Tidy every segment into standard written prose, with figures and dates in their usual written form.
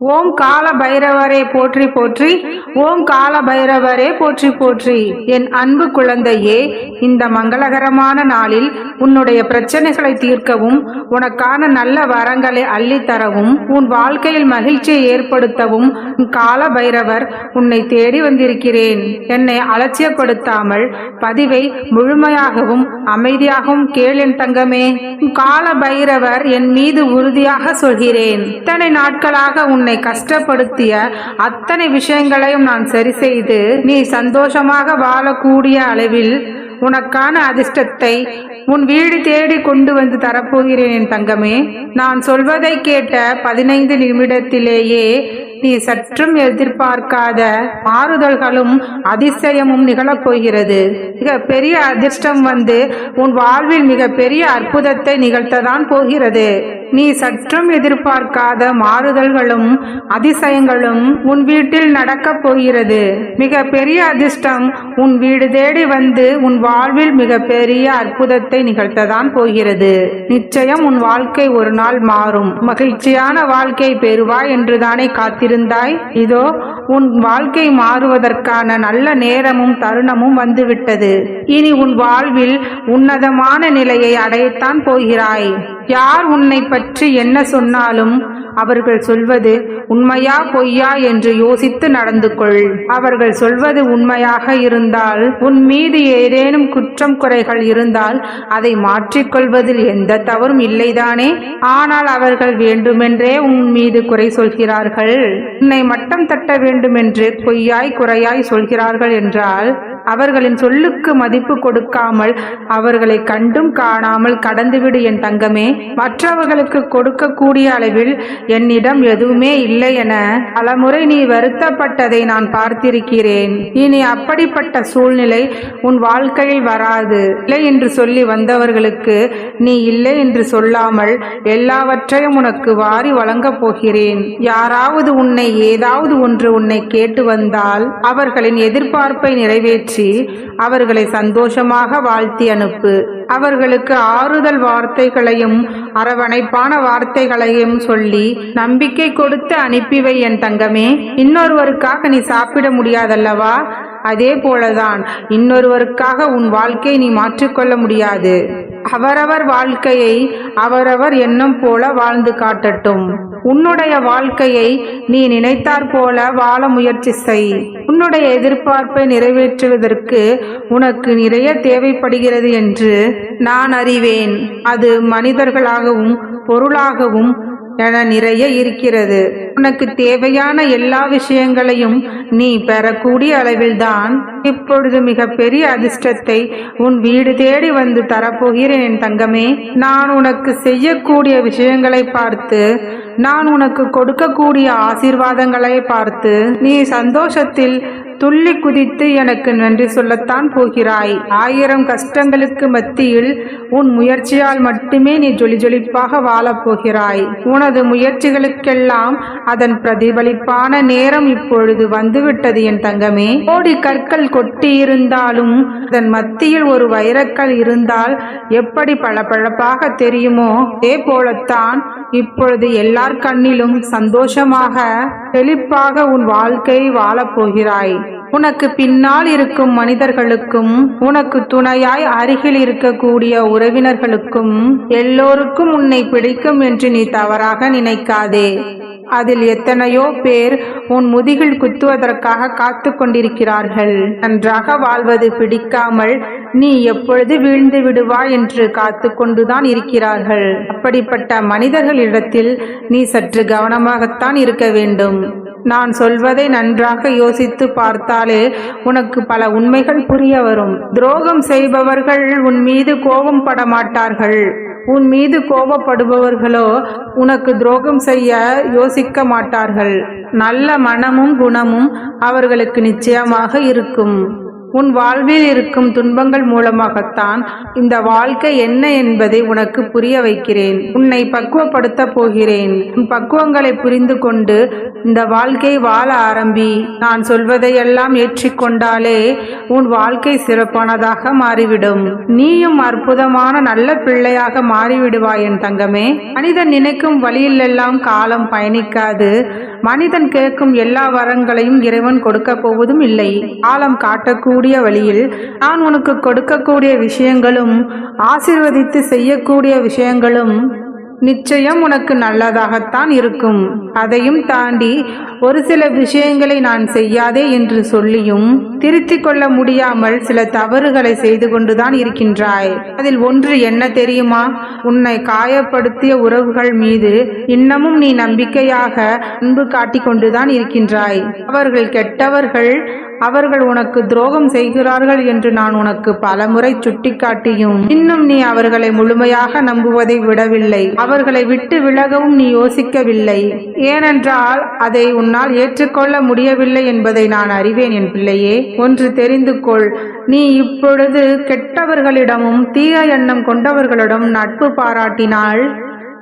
ஓம் கால பைரவரே போற்றி போற்றி. ஓம் கால பைரவரே போற்றி போற்றி. என் அன்பு குழந்தையே, இந்த மங்களகரமான நாளில் உன்னுடைய பிரச்சனைகளை தீர்க்கவும், உனக்கான நல்ல வரங்களை அள்ளித்தரவும், உன் வாழ்க்கையில் மகிழ்ச்சியை ஏற்படுத்தவும் கால பைரவர் உன்னை தேடி வந்திருக்கிறேன். என்னை அலட்சியப்படுத்தாமல் பதிவை முழுமையாகவும் அமைதியாகவும் கேள் என் தங்கமே. கால பைரவர் என் மீது உறுதியாக சொல்கிறேன், இத்தனை நாட்களாக உன்னை கஷ்டப்படுத்திய அத்தனை விஷயங்களையும் நான் சரி செய்து நீ சந்தோஷமாக வாழக்கூடிய அளவில் உனக்கான அதிர்ஷ்டத்தை உன் வீடு தேடி கொண்டு வந்து தரப்போகிறேன் என் தங்கமே. நான் சொல்வதை கேட்ட 15 நிமிடத்திலேயே நீ சற்றும் எதிர்பார்க்காத மாறுதல்களும் அதிசயமும் நிகழப் போகிறது. மிக பெரிய அதிர்ஷ்டம் வந்து உன் வாழ்வில் மிக பெரிய அற்புதத்தை நிகழ்த்ததான் போகிறது. நீ சற்றும் எதிர்பார்க்காத மாறுதல்களும் அதிசயங்களும் உன் வீட்டில் நடக்கப் போகிறது. மிக பெரிய அதிர்ஷ்டம் உன் வீடு தேடி வந்து உன் வாழ்வில் மிக பெரிய அற்புதத்தை நிகழ்த்ததான் போகிறது. நிச்சயம் உன் வாழ்க்கை ஒரு நாள் மாறும். மகிழ்ச்சியான வாழ்க்கை பெறுவாய் என்றுதானே காத்திருந்தாய். இதோ உன் வாழ்க்கை மாறுவதற்கான நல்ல நேரமும் தருணமும் வந்துவிட்டது. இனி உன் வாழ்வில் உன்னதமான நிலையை அடையத்தான் போகிறாய். யார் உன்னை பற்றி என்ன சொன்னாலும் அவர்கள் சொல்வது உண்மையா பொய்யா என்று யோசித்து நடந்து கொள். அவர்கள் சொல்வது உண்மையாக இருந்தால், உன் மீது ஏதேனும் குற்றம் குறைகள் இருந்தால் அதை மாற்றிக்கொள்வதில் எந்த தவறும் இல்லைதானே. ஆனால் அவர்கள் வேண்டுமென்றே உன் மீது குறை சொல்கிறார்கள், உன்னை மட்டம் தட்ட வேண்டுமென்று பொய்யாய் குறையாய் சொல்கிறார்கள் என்றால் அவர்களின் சொல்லுக்கு மதிப்பு கொடுக்காமல் அவர்களை கண்டும் காணாமல் கடந்துவிடு என் தங்கமே. மற்றவர்களுக்கு கொடுக்கக்கூடிய அளவில் என்னிடம் எதுவுமே இல்லை என பலமுறை நீ வருத்தப்பட்டதை நான் பார்த்திருக்கிறேன். இனி அப்படிப்பட்ட சூழ்நிலை உன் வாழ்க்கையில் வராது. இல்லை என்று சொல்லி வந்தவர்களுக்கு நீ இல்லை என்று சொல்லாமல் எல்லாவற்றையும் உனக்கு வாரி வழங்கப் போகிறேன். யாராவது உன்னை ஏதாவது ஒன்று உன்னை கேட்டு வந்தால் அவர்களின் எதிர்பார்ப்பை நிறைவேற்றி அவர்களை சந்தோஷமாக வாழ்த்தி அனுப்பு. அவர்களுக்கு ஆறுதல் வார்த்தைகளையும் அரவணைப்பான வார்த்தைகளையும் சொல்லி நம்பிக்கை கொடுத்து அனுப்பிவை என் தங்கமே. இன்னொருவருக்காக நீ சாப்பிட முடியாதல்லவா? அதே போலதான் இன்னொருவருக்காக உன் வாழ்க்கையை நீ மாற்றிக்கொள்ள முடியாது. அவரவர் வாழ்க்கையை அவரவர் எண்ணம் போல வாழ்ந்து காட்டட்டும். உன்னுடைய வாழ்க்கையை நீ நினைத்தாற் போல வாழ முயற்சி செய். உன்னுடைய எதிர்பார்ப்பை நிறைவேற்றுவதற்கு உனக்கு நிறைய தேவைப்படுகிறது என்று நான் அறிவேன். அது மனிதர்களாகவும் பொருளாகவும் என நிறைய இருக்கிறது. உனக்கு தேவையான எல்லா விஷயங்களையும் நீ பெறக்கூடிய அளவில்தான் இப்பொழுது மிக பெரிய அதிர்ஷ்டத்தை உன் வீடு தேடி வந்து தரப்போகிறேன் என் தங்கமே. நான் உனக்கு செய்யக்கூடிய விஷயங்களை பார்த்து, நான் உனக்கு கொடுக்கக்கூடிய ஆசீர்வாதங்களை பார்த்து நீ சந்தோஷத்தில் துள்ளி குதித்து எனக்கு நன்றி சொல்லத்தான் போகிறாய். 1000 கஷ்டங்களுக்கு மத்தியில் உன் முயற்சியால் மட்டுமே நீ ஜொலிஜொலிப்பாக வாழப்போகிறாய். உனது முயற்சிகளுக்கெல்லாம் அதன் பிரதிபலிப்பான நேரம் இப்பொழுது வந்துவிட்டது என் தங்கமே. கோடி கற்கள் கொட்டி இருந்தாலும் அதன் மத்தியில் ஒரு வைரக்கல் இருந்தால் எப்படி பளபளப்பாக தெரியுமோ, அதே போலத்தான் இப்பொழுது எல்லார் கண்ணிலும் சந்தோஷமாக செழிப்பாக உன் வாழ்க்கையை வாழப்போகிறாய். உனக்கு பின்னால் இருக்கும் மனிதர்களுக்கும், உனக்கு துணையாய் அருகில் இருக்கக்கூடிய உறவினர்களுக்கும் எல்லோருக்கும் உன்னை பிடிக்கும் என்று நீ தவறாக நினைக்காதே. அதில் எத்தனையோ பேர் உன் முதுகில் குத்துவதற்காக காத்து கொண்டிருக்கிறார்கள். நன்றாக வாழ்வது பிடிக்காமல் நீ எப்பொழுது வீழ்ந்து விடுவாய் என்று காத்து கொண்டுதான் இருக்கிறார்கள். அப்படிப்பட்ட மனிதர்களிடத்தில் நீ சற்று கவனமாகத்தான் இருக்க வேண்டும். நான் சொல்வதை நன்றாக யோசித்து பார்த்தாலே உனக்கு பல உண்மைகள் புரிய வரும். துரோகம் செய்பவர்கள் உன் மீது கோபம் பட மாட்டார்கள். உன் மீது கோபப்படுபவர்களோ உனக்கு துரோகம் செய்ய யோசிக்க மாட்டார்கள். நல்ல மனமும் குணமும் அவர்களுக்கு நிச்சயமாக இருக்கும். உன் வாழ்வில் இருக்கும் துன்பங்கள் மூலமாகத்தான் இந்த வாழ்க்கை என்ன என்பதை உனக்கு புரிய வைக்கிறேன். உன்னை பக்குவப்படுத்த போகிறேன். உன் பக்குவங்களை புரிந்து கொண்டு இந்த வாழ்க்கை வாழ ஆரம்பி. நான் சொல்வதையெல்லாம் ஏற்றிக்கொண்டாலே உன் வாழ்க்கை சிறப்பானதாக மாறிவிடும். நீயும் அற்புதமான நல்ல பிள்ளையாக மாறிவிடுவாய் என் தங்கமே. மனிதன் நினைக்கும் வழியிலெல்லாம் காலம் பயணிக்காது. மனிதன் கேட்கும் எல்லா வரங்களையும் இறைவன் கொடுக்க போவதும் இல்லை. காலம் காட்டக்கூடிய வழியில் நான் உனக்கு கொடுக்கக்கூடிய விஷயங்களும் ஆசீர்வதித்து செய்யக்கூடிய விஷயங்களும் நிச்சயம் உனக்கு நல்லதாகத்தான் இருக்கும். அதையும் தாண்டி ஒரு சில விஷயங்களை நான் செய்யாதே என்று சொல்லியும் திருத்திக் கொள்ள முடியாமல் சில தவறுகளை செய்து கொண்டுதான் இருக்கின்றாய். அதில் ஒன்று என்ன தெரியுமா? உன்னை காயப்படுத்திய உறவுகள் மீது இன்னமும் நீ நம்பிக்கையாக அன்பு காட்டிக் கொண்டுதான் இருக்கின்றாய். அவர்கள் கெட்டவர்கள், அவர்கள் உனக்கு துரோகம் செய்கிறார்கள் என்று நான் உனக்கு பலமுறை சுட்டிக்காட்டியும் இன்னும் நீ அவர்களை முழுமையாக நம்புவதை விடவில்லை. அவர்களை விட்டு விலகவும் நீ யோசிக்கவில்லை. ஏனென்றால் அதை உன்னால் ஏற்றுக்கொள்ள முடியவில்லை என்பதை நான் அறிவேன் என் பிள்ளையே. ஒன்று தெரிந்து கொள், நீ இப்பொழுது கெட்டவர்களிடமும் தீய எண்ணம் கொண்டவர்களிடம் நட்பு பாராட்டினால்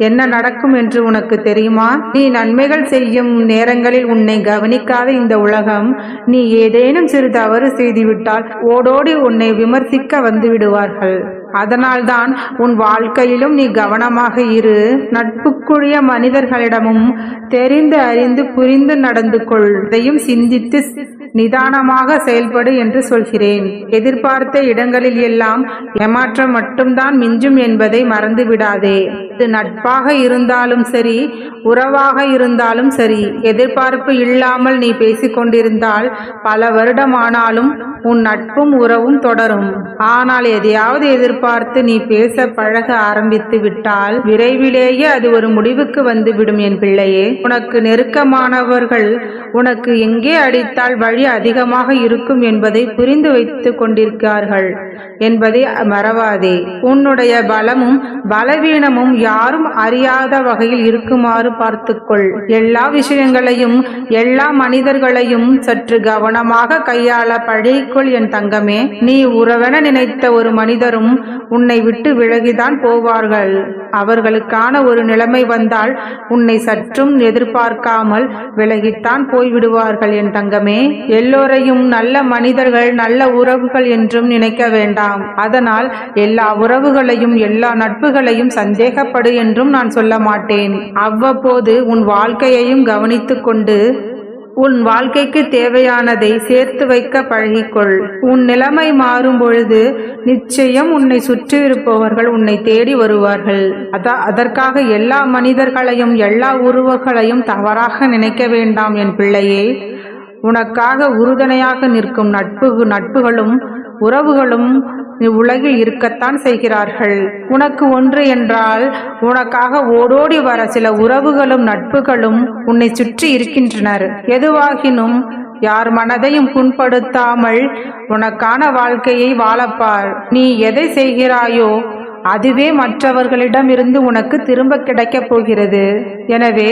என்ன நடக்கும் என்று உனக்கு தெரியுமா? நீ நன்மைகள் செய்யும் நேரங்களில் உன்னை கவனிக்காத இந்த உலகம் நீ ஏதேனும் சிறு தவறு செய்துவிட்டால் ஓடோடி உன்னை விமர்சிக்க வந்து விடுவார்கள். அதனால்தான் உன் வாழ்க்கையிலும் நீ கவனமாக இரு. நட்புக்குரிய மனிதர்களிடமும் தெரிந்து அறிந்து புரிந்து நடந்து கொள். இதையும் சிந்தித்து நிதானமாக செயல்படு என்று சொல்கிறேன். எதிர்பார்த்த இடங்களில் எல்லாம் ஏமாற்றம் மட்டும்தான் மிஞ்சும் என்பதை மறந்து விடாதே. இது நட்பாக இருந்தாலும் சரி, உறவாக இருந்தாலும் சரி, எதிர்பார்ப்பு இல்லாமல் நீ பேசிக்கொண்டிருந்தால் பல வருடமானாலும் உன் நட்பும் உறவும் தொடரும். ஆனால் எதையாவது எதிர்பார்த்து நீ பேச பழக ஆரம்பித்து விட்டால் விரைவிலேயே அது ஒரு முடிவுக்கு வந்துவிடும் என் பிள்ளையே. உனக்கு நெருக்கமானவர்கள் உனக்கு எங்கே அடித்தால் வழி அதிகமாக இருக்கும் என்பதை புரிந்து வைத்துக் கொண்டிருக்கிறார்கள் என்பதை மறவாதே. உன்னுடைய பலமும் பலவீனமும் யாரும் அறியாத வகையில் இருக்குமாறு பார்த்துக்கொள். எல்லா விஷயங்களையும் எல்லா மனிதர்களையும் சற்று கவனமாக கையாள பழகிக்கொள் என் தங்கமே. நீ உறவென நினைத்த ஒரு மனிதரும் உன்னை விட்டு விலகிதான் போவார்கள். அவர்களுக்கான ஒரு நிலைமை வந்தால் உன்னை சற்றும் எதிர்பார்க்காமல் விலகித்தான் போய்விடுவார்கள் என் தங்கமே. எல்லோரையும் நல்ல மனிதர்கள், நல்ல உறவுகள் என்றும் நினைக்க வேண்டாம். அதனால் எல்லா உறவுகளையும் எல்லா நட்புகளையும் சந்தேகப்படு என்றும் நான் சொல்ல மாட்டேன். அவ்வப்போது உன் வாழ்க்கையையும் கவனித்துக் கொண்டு உன் வாழ்க்கைக்கு தேவையானதை சேர்த்து வைக்க பழகிக்கொள். உன் நிலைமை மாறும் பொழுது நிச்சயம் உன்னை சுற்றியிருப்பவர்கள் உன்னை தேடி வருவார்கள். அதற்காக எல்லா மனிதர்களையும் எல்லா உறவுகளையும் தவறாக நினைக்க வேண்டாம் என் பிள்ளையே. உனக்காக உறுதுணையாக நிற்கும் நட்புகளும் உறவுகளும் உலகில் இருக்கத்தான் செய்கிறார்கள். உனக்கு ஒன்று என்றால் உனக்காக ஓடோடி வர சில உறவுகளும் நட்புகளும் உன்னை சுற்றி இருக்கின்றனர். எதுவாகினும் யார் மனதையும் புண்படுத்தாமல் உனக்கான வாழ்க்கையை வாழப்பார். நீ எதை செய்கிறாயோ அதுவே மற்றவர்களிடமிருந்து உனக்கு திரும்ப கிடைக்கப் போகிறது. எனவே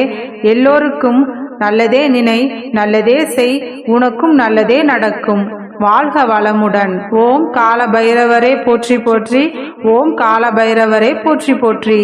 எல்லோருக்கும் நல்லதே நினை, நல்லதே செய், உனக்கும் நல்லதே நடக்கும். வாழ்க வளமுடன். ஓம் கால பைரவரே போற்றி போற்றி. ஓம் கால பைரவரே போற்றி போற்றி.